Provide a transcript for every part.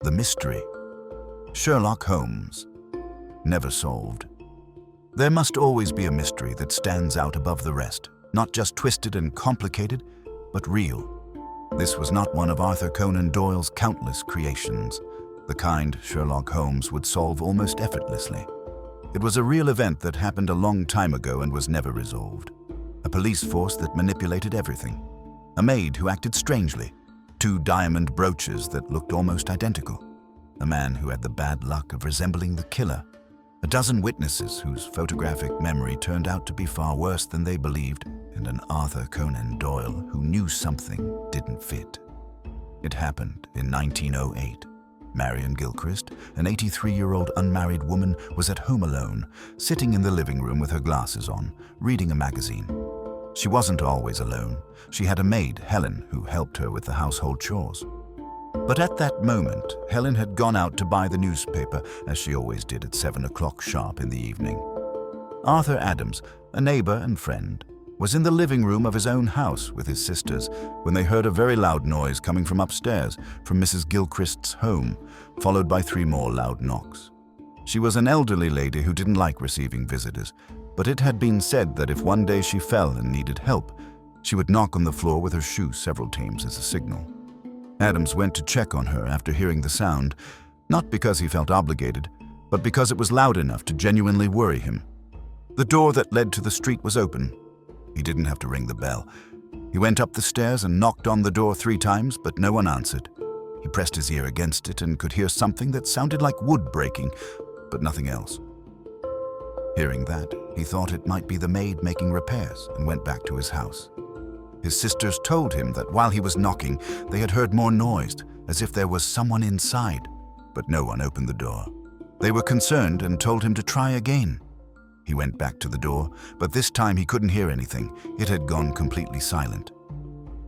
The mystery. Sherlock Holmes. Never solved. There must always be a mystery that stands out above the rest, not just twisted and complicated, but real. This was not one of Arthur Conan Doyle's countless creations, the kind Sherlock Holmes would solve almost effortlessly. It was a real event that happened a long time ago and was never resolved. A police force that manipulated everything. A maid who acted strangely. 2 diamond brooches that looked almost identical. A man who had the bad luck of resembling the killer. A dozen witnesses whose photographic memory turned out to be far worse than they believed, and an Arthur Conan Doyle who knew something didn't fit. It happened in 1908. Marion Gilchrist, an 83-year-old unmarried woman, was at home alone, sitting in the living room with her glasses on, reading a magazine. She wasn't always alone. She had a maid, Helen, who helped her with the household chores. But at that moment, Helen had gone out to buy the newspaper, as she always did at 7 o'clock sharp in the evening. Arthur Adams, a neighbor and friend, was in the living room of his own house with his sisters when they heard a very loud noise coming from upstairs, from Mrs. Gilchrist's home, followed by 3 more loud knocks. She was an elderly lady who didn't like receiving visitors, but it had been said that if one day she fell and needed help, she would knock on the floor with her shoe several times as a signal. Adams went to check on her after hearing the sound, not because he felt obligated, but because it was loud enough to genuinely worry him. The door that led to the street was open. He didn't have to ring the bell. He went up the stairs and knocked on the door 3 times, but no one answered. He pressed his ear against it and could hear something that sounded like wood breaking, but nothing else. Hearing that, he thought it might be the maid making repairs and went back to his house. His sisters told him that while he was knocking, they had heard more noise, as if there was someone inside, but no one opened the door. They were concerned and told him to try again. He went back to the door, but this time he couldn't hear anything. It had gone completely silent.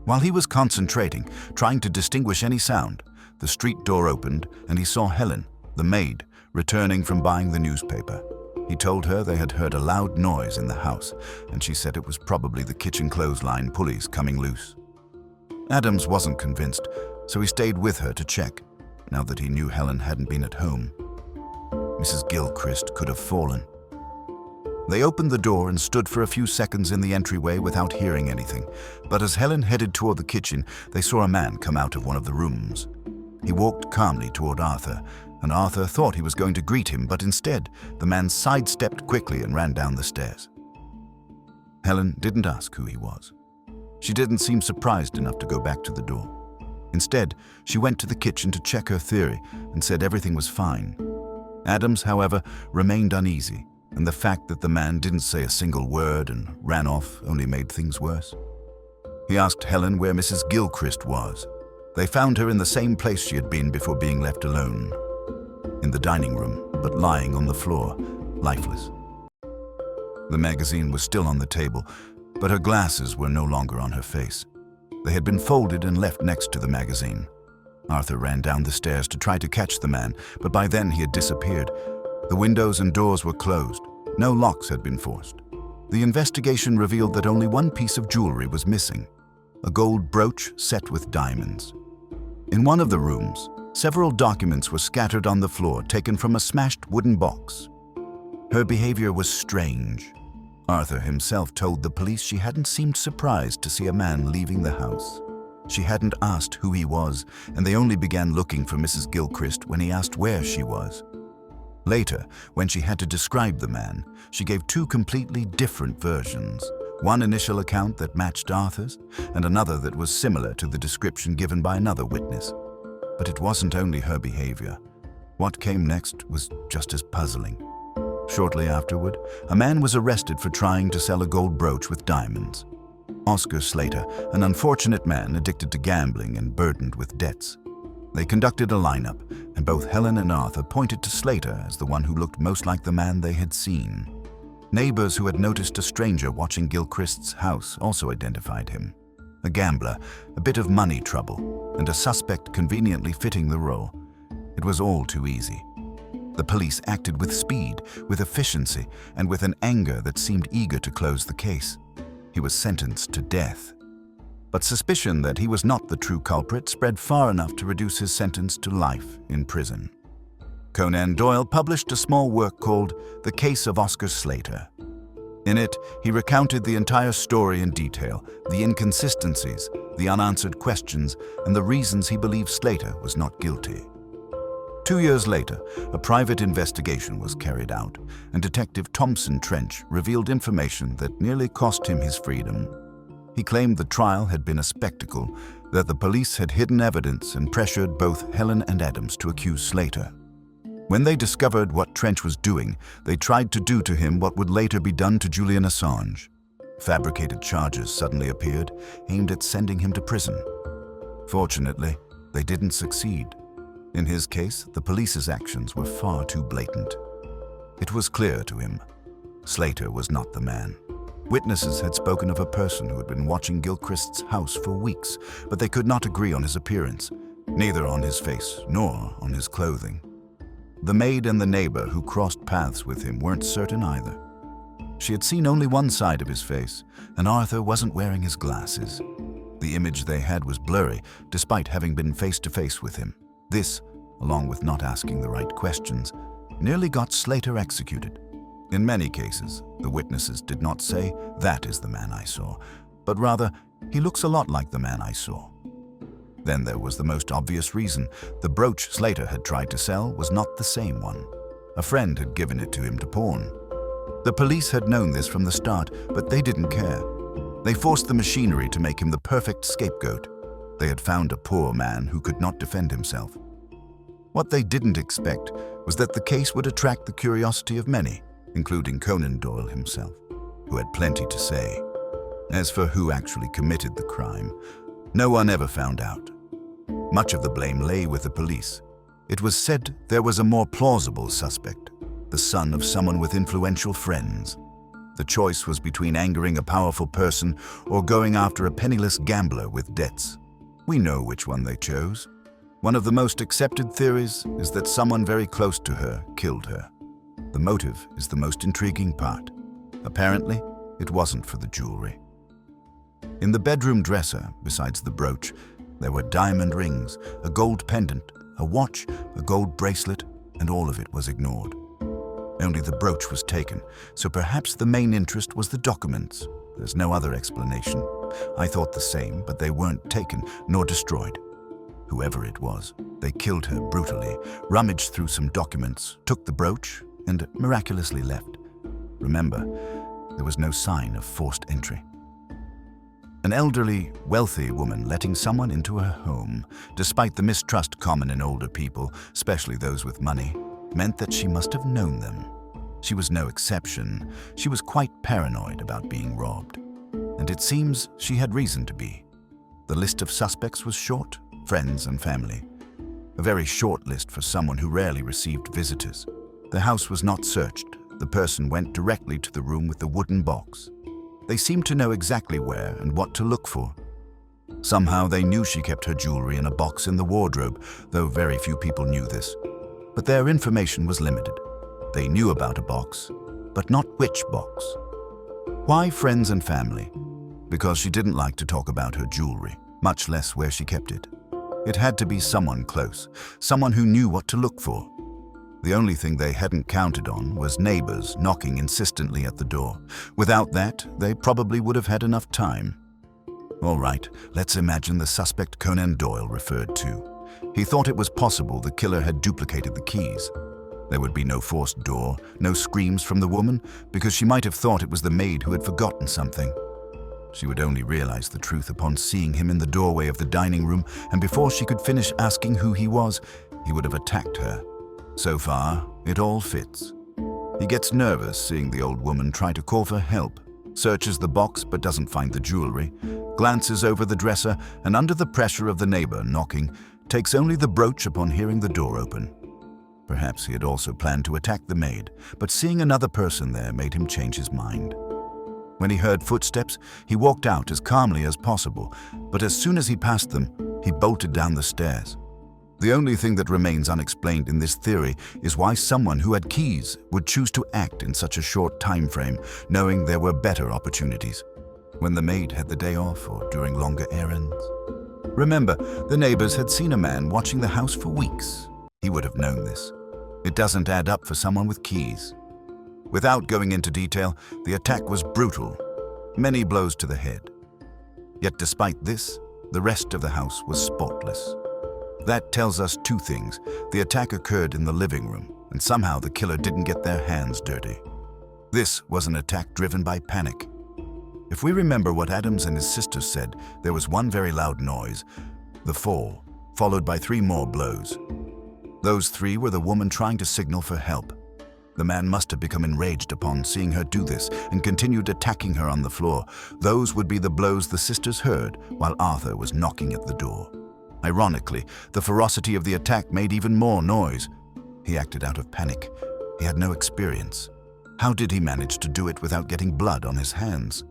While he was concentrating, trying to distinguish any sound, the street door opened and he saw Helen, the maid, returning from buying the newspaper. He told her they had heard a loud noise in the house, and she said it was probably the kitchen clothesline pulleys coming loose. Adams wasn't convinced, so he stayed with her to check, now that he knew Helen hadn't been at home. Mrs. Gilchrist could have fallen. They opened the door and stood for a few seconds in the entryway without hearing anything, but as Helen headed toward the kitchen, they saw a man come out of one of the rooms. He walked calmly toward Arthur, and Arthur thought he was going to greet him, but instead, the man sidestepped quickly and ran down the stairs. Helen didn't ask who he was. She didn't seem surprised enough to go back to the door. Instead, she went to the kitchen to check her theory and said everything was fine. Adams, however, remained uneasy, and the fact that the man didn't say a single word and ran off only made things worse. He asked Helen where Mrs. Gilchrist was. They found her in the same place she had been before being left alone. In the dining room, but lying on the floor, lifeless. The magazine was still on the table, but her glasses were no longer on her face. They had been folded and left next to the magazine. Arthur ran down the stairs to try to catch the man, but by then he had disappeared. The windows and doors were closed. No locks had been forced. The investigation revealed that only one piece of jewelry was missing, a gold brooch set with diamonds. In one of the rooms, several documents were scattered on the floor, taken from a smashed wooden box. Her behavior was strange. Arthur himself told the police she hadn't seemed surprised to see a man leaving the house. She hadn't asked who he was, and they only began looking for Mrs. Gilchrist when he asked where she was. Later, when she had to describe the man, she gave 2 completely different versions. One initial account that matched Arthur's, and another that was similar to the description given by another witness. But it wasn't only her behavior. What came next was just as puzzling. Shortly afterward, a man was arrested for trying to sell a gold brooch with diamonds. Oscar Slater, an unfortunate man addicted to gambling and burdened with debts. They conducted a lineup, and both Helen and Arthur pointed to Slater as the one who looked most like the man they had seen. Neighbors who had noticed a stranger watching Gilchrist's house also identified him. A gambler, a bit of money trouble, and a suspect conveniently fitting the role. It was all too easy. The police acted with speed, with efficiency, and with an anger that seemed eager to close the case. He was sentenced to death. But suspicion that he was not the true culprit spread far enough to reduce his sentence to life in prison. Conan Doyle published a small work called The Case of Oscar Slater. In it, he recounted the entire story in detail, the inconsistencies, the unanswered questions, and the reasons he believed Slater was not guilty. 2 years later, a private investigation was carried out, and Detective Thompson Trench revealed information that nearly cost him his freedom. He claimed the trial had been a spectacle, that the police had hidden evidence and pressured both Helen and Adams to accuse Slater. When they discovered what Trench was doing, they tried to do to him what would later be done to Julian Assange. Fabricated charges suddenly appeared, aimed at sending him to prison. Fortunately, they didn't succeed. In his case, the police's actions were far too blatant. It was clear to him. Slater was not the man. Witnesses had spoken of a person who had been watching Gilchrist's house for weeks, but they could not agree on his appearance, neither on his face nor on his clothing. The maid and the neighbor who crossed paths with him weren't certain either. She had seen only one side of his face, and Arthur wasn't wearing his glasses. The image they had was blurry, despite having been face to face with him. This, along with not asking the right questions, nearly got Slater executed. In many cases, the witnesses did not say, "That is the man I saw," but rather, "He looks a lot like the man I saw." Then there was the most obvious reason. The brooch Slater had tried to sell was not the same one. A friend had given it to him to pawn. The police had known this from the start, but they didn't care. They forced the machinery to make him the perfect scapegoat. They had found a poor man who could not defend himself. What they didn't expect was that the case would attract the curiosity of many, including Conan Doyle himself, who had plenty to say. As for who actually committed the crime, no one ever found out. Much of the blame lay with the police. It was said there was a more plausible suspect, the son of someone with influential friends. The choice was between angering a powerful person or going after a penniless gambler with debts. We know which one they chose. One of the most accepted theories is that someone very close to her killed her. The motive is the most intriguing part. Apparently, it wasn't for the jewelry. In the bedroom dresser, besides the brooch, there were diamond rings, a gold pendant, a watch, a gold bracelet, and all of it was ignored. Only the brooch was taken, so perhaps the main interest was the documents. There's no other explanation. I thought the same, but they weren't taken nor destroyed. Whoever it was, they killed her brutally, rummaged through some documents, took the brooch, and miraculously left. Remember, there was no sign of forced entry. An elderly, wealthy woman letting someone into her home, despite the mistrust common in older people, especially those with money, meant that she must have known them. She was no exception. She was quite paranoid about being robbed. And it seems she had reason to be. The list of suspects was short, friends and family. A very short list for someone who rarely received visitors. The house was not searched. The person went directly to the room with the wooden box. They seemed to know exactly where and what to look for. Somehow they knew she kept her jewelry in a box in the wardrobe, though very few people knew this. But their information was limited. They knew about a box, but not which box. Why friends and family? Because she didn't like to talk about her jewelry, much less where she kept it. It had to be someone close, someone who knew what to look for. The only thing they hadn't counted on was neighbors knocking insistently at the door. Without that, they probably would have had enough time. All right, let's imagine the suspect Conan Doyle referred to. He thought it was possible the killer had duplicated the keys. There would be no forced door, no screams from the woman, because she might have thought it was the maid who had forgotten something. She would only realize the truth upon seeing him in the doorway of the dining room, and before she could finish asking who he was, he would have attacked her. So far, it all fits. He gets nervous seeing the old woman try to call for help, searches the box but doesn't find the jewelry, glances over the dresser, and under the pressure of the neighbor knocking, takes only the brooch upon hearing the door open. Perhaps he had also planned to attack the maid, but seeing another person there made him change his mind. When he heard footsteps, he walked out as calmly as possible, but as soon as he passed them, he bolted down the stairs. The only thing that remains unexplained in this theory is why someone who had keys would choose to act in such a short time frame, knowing there were better opportunities. when the maid had the day off or during longer errands. Remember, the neighbors had seen a man watching the house for weeks. He would have known this. It doesn't add up for someone with keys. Without going into detail, the attack was brutal. Many blows to the head. Yet despite this, the rest of the house was spotless. That tells us two things. The attack occurred in the living room, and somehow the killer didn't get their hands dirty. This was an attack driven by panic. If we remember what Adams and his sister said, there was one very loud noise, the fall, followed by 3 more blows. Those 3 were the woman trying to signal for help. The man must have become enraged upon seeing her do this and continued attacking her on the floor. Those would be the blows the sisters heard while Arthur was knocking at the door. Ironically, the ferocity of the attack made even more noise. He acted out of panic. He had no experience. How did he manage to do it without getting blood on his hands?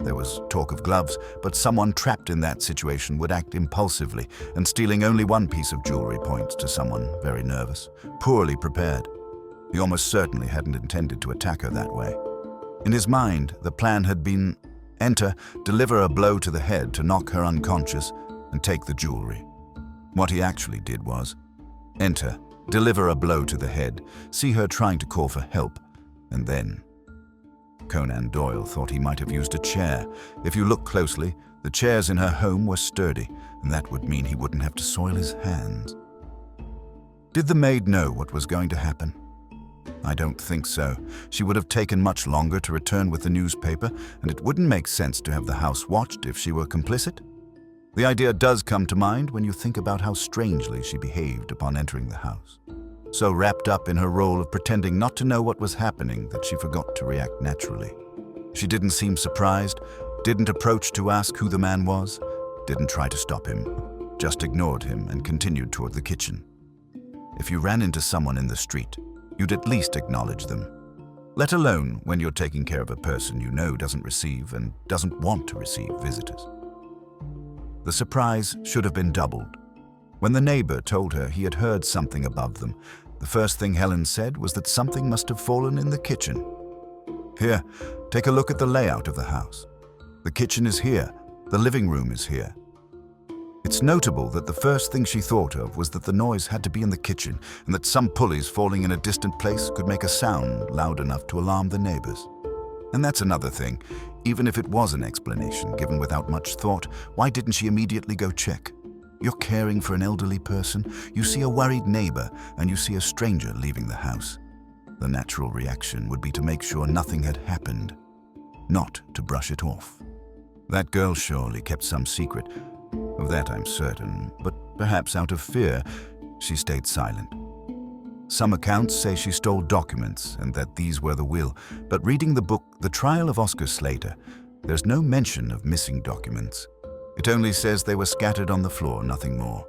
There was talk of gloves, but someone trapped in that situation would act impulsively, and stealing only one piece of jewelry points to someone very nervous, poorly prepared. He almost certainly hadn't intended to attack her that way. In his mind, the plan had been enter, deliver a blow to the head to knock her unconscious, and take the jewelry. What he actually did was enter, deliver a blow to the head, see her trying to call for help, and then Conan Doyle thought he might have used a chair. If you look closely, the chairs in her home were sturdy, and that would mean he wouldn't have to soil his hands. Did the maid know what was going to happen? I don't think so. She would have taken much longer to return with the newspaper, and it wouldn't make sense to have the house watched if she were complicit. The idea does come to mind when you think about how strangely she behaved upon entering the house. So wrapped up in her role of pretending not to know what was happening that she forgot to react naturally. She didn't seem surprised, didn't approach to ask who the man was, didn't try to stop him, just ignored him and continued toward the kitchen. If you ran into someone in the street, you'd at least acknowledge them, let alone when you're taking care of a person you know doesn't receive and doesn't want to receive visitors. The surprise should have been doubled. When the neighbor told her he had heard something above them, the first thing Helen said was that something must have fallen in the kitchen. Here, take a look at the layout of the house. The kitchen is here, the living room is here. It's notable that the first thing she thought of was that the noise had to be in the kitchen and that some pulleys falling in a distant place could make a sound loud enough to alarm the neighbors. And that's another thing. Even if it was an explanation given without much thought, why didn't she immediately go check? You're caring for an elderly person, you see a worried neighbor, and you see a stranger leaving the house. The natural reaction would be to make sure nothing had happened, not to brush it off. That girl surely kept some secret. Of that I'm certain, but perhaps out of fear, she stayed silent. Some accounts say she stole documents and that these were the will, but reading the book The Trial of Oscar Slater, there's no mention of missing documents. It only says they were scattered on the floor, nothing more.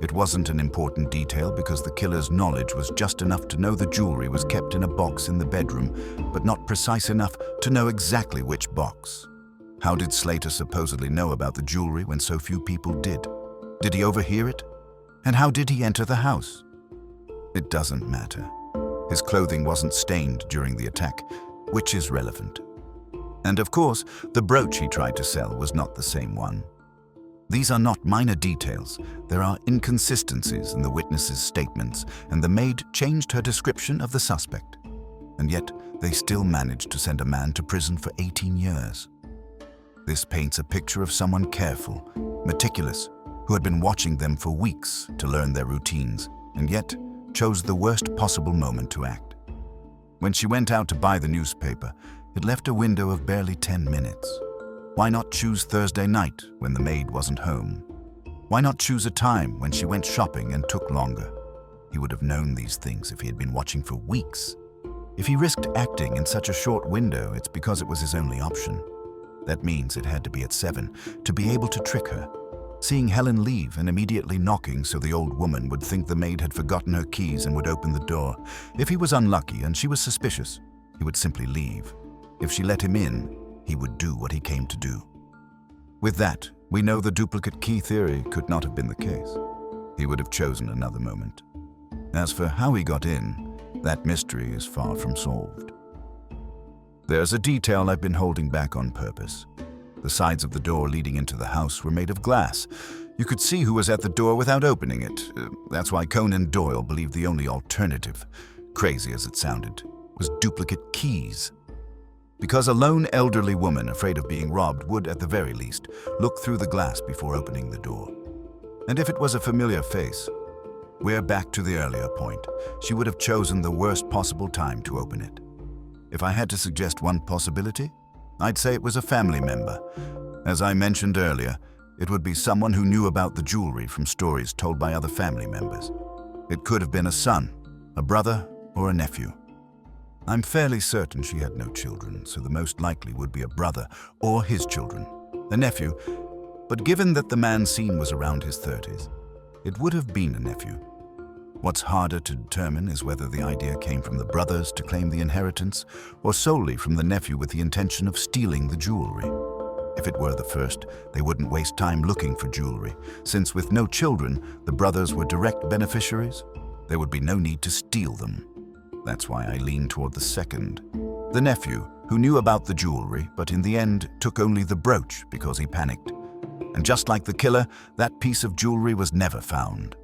It wasn't an important detail because the killer's knowledge was just enough to know the jewelry was kept in a box in the bedroom, but not precise enough to know exactly which box. How did Slater supposedly know about the jewelry when so few people did? Did he overhear it? And how did he enter the house? It doesn't matter. His clothing wasn't stained during the attack, which is relevant. And of course, the brooch he tried to sell was not the same one. These are not minor details. There are inconsistencies in the witness's statements, and the maid changed her description of the suspect. And yet, they still managed to send a man to prison for 18 years. This paints a picture of someone careful, meticulous, who had been watching them for weeks to learn their routines, and yet chose the worst possible moment to act. When she went out to buy the newspaper, it left a window of barely 10 minutes. Why not choose Thursday night when the maid wasn't home? Why not choose a time when she went shopping and took longer? He would have known these things if he had been watching for weeks. If he risked acting in such a short window, it's because it was his only option. That means it had to be at 7, to be able to trick her. Seeing Helen leave and immediately knocking so the old woman would think the maid had forgotten her keys and would open the door. If he was unlucky and she was suspicious, he would simply leave. If she let him in, he would do what he came to do. With that, we know the duplicate key theory could not have been the case. He would have chosen another moment. As for how he got in, that mystery is far from solved. There's a detail I've been holding back on purpose. The sides of the door leading into the house were made of glass. You could see who was at the door without opening it. That's why Conan Doyle believed the only alternative, crazy as it sounded, was duplicate keys. Because a lone elderly woman afraid of being robbed would, at the very least, look through the glass before opening the door. And if it was a familiar face, we're back to the earlier point. She would have chosen the worst possible time to open it. If I had to suggest one possibility, I'd say it was a family member. As I mentioned earlier, it would be someone who knew about the jewelry from stories told by other family members. It could have been a son, a brother, or a nephew. I'm fairly certain she had no children, so the most likely would be a brother or his children, a nephew. But given that the man seen was around his 30s, it would have been a nephew. What's harder to determine is whether the idea came from the brothers to claim the inheritance or solely from the nephew with the intention of stealing the jewelry. If it were the first, they wouldn't waste time looking for jewelry, since with no children, the brothers were direct beneficiaries. There would be no need to steal them. That's why I lean toward the second. The nephew, who knew about the jewelry, but in the end took only the brooch because he panicked. And just like the killer, that piece of jewelry was never found.